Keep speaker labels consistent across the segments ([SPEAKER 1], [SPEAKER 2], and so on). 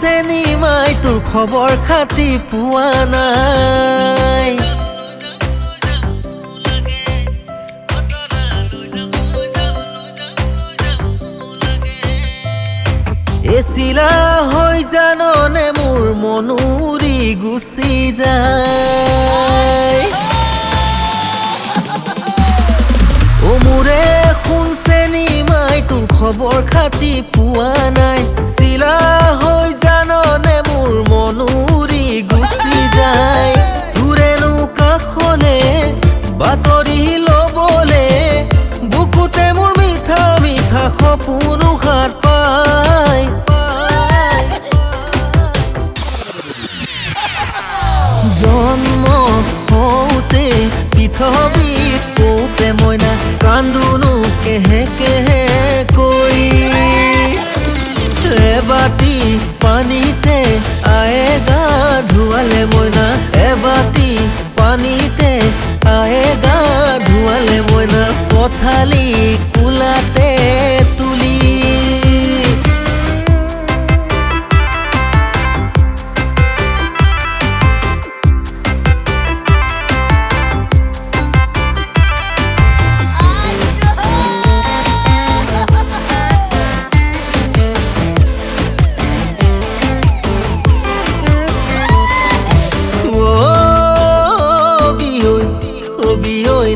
[SPEAKER 1] চেনি মাই তোৰ খবৰ খাতি পোৱা নাই এচিলা হৈ জাননে মোৰ মনুৰি গুচি যায় ও মোৰে শুন চেনি মাই তোৰ খবৰ খাতি পোৱা নাই চিলা হৈ জাননে মোৰ মনুৰি গুচি যায় তোৰেনো কাষলে বাতৰি ল'বলে বুকুতে মোৰ মিঠা মিঠা সপোন উঘাট পায় জন্ম হওঁতে পৃথিৱীত পৌতে মইনা কান্দোনো কেহে কেহে কৈ এবাটি পানীতে আয়ে গা ধুৱালে মইনা এবাটি পানীতে আয়ে গা ধুৱালে মইনা পথালি কোলাতে তুলি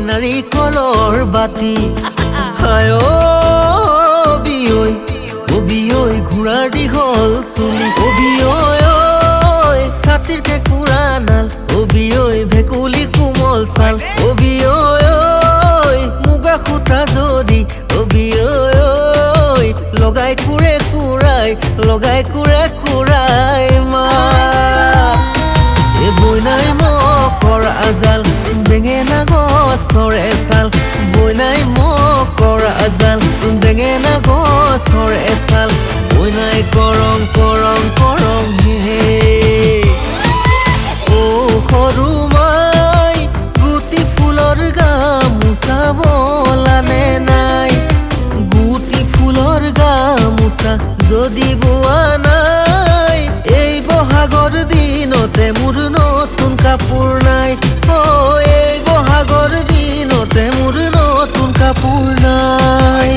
[SPEAKER 1] নাৰিকলৰ বাতি হায় অবিঐ ঘোঁৰাৰ দীঘল চুলি অবিঐ ছাতিৰ কেঁকুৰা নাল অবিঐ ভেকুলীৰ কোমল ছাল অবিঐ মুগা সূতা জৰি অবিঐ লগাই কুৰে মা এ বইনাই মকৰ আজাল বেঙেনা গছৰে ছাল বইনাই মকৰ আজাল বেঙেনা গছৰে ছাল বইনাই কৰং হে ও সৰু মাই গুটি ফুলৰ গামোচা বলানে নাই গুটি ফুলৰ গামোচা যদি বোৱা নাই এই বহাগৰ দিনতে মোৰ নতুন কাপোৰ নাই এই বহাগৰ দিনতে মোৰ নতুন কাপোৰ নাই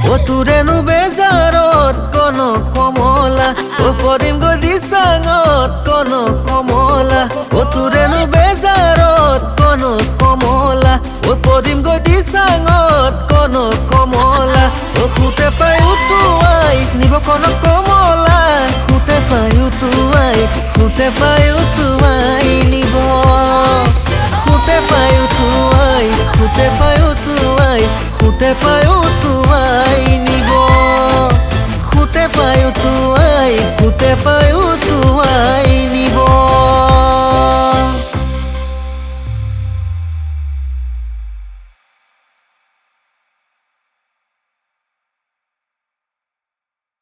[SPEAKER 1] ও তোৰেনো বেজাৰত কন কমলা ও পৰিম গদি চাঙত কন কমলা ও তোৰেনো বেজাৰত কন কমলা ও পৰিম গদি চাঙত কন কমলা ও খুতে পাই উটুৱাই নিব কন কমলা খুতে পাই উটুৱাই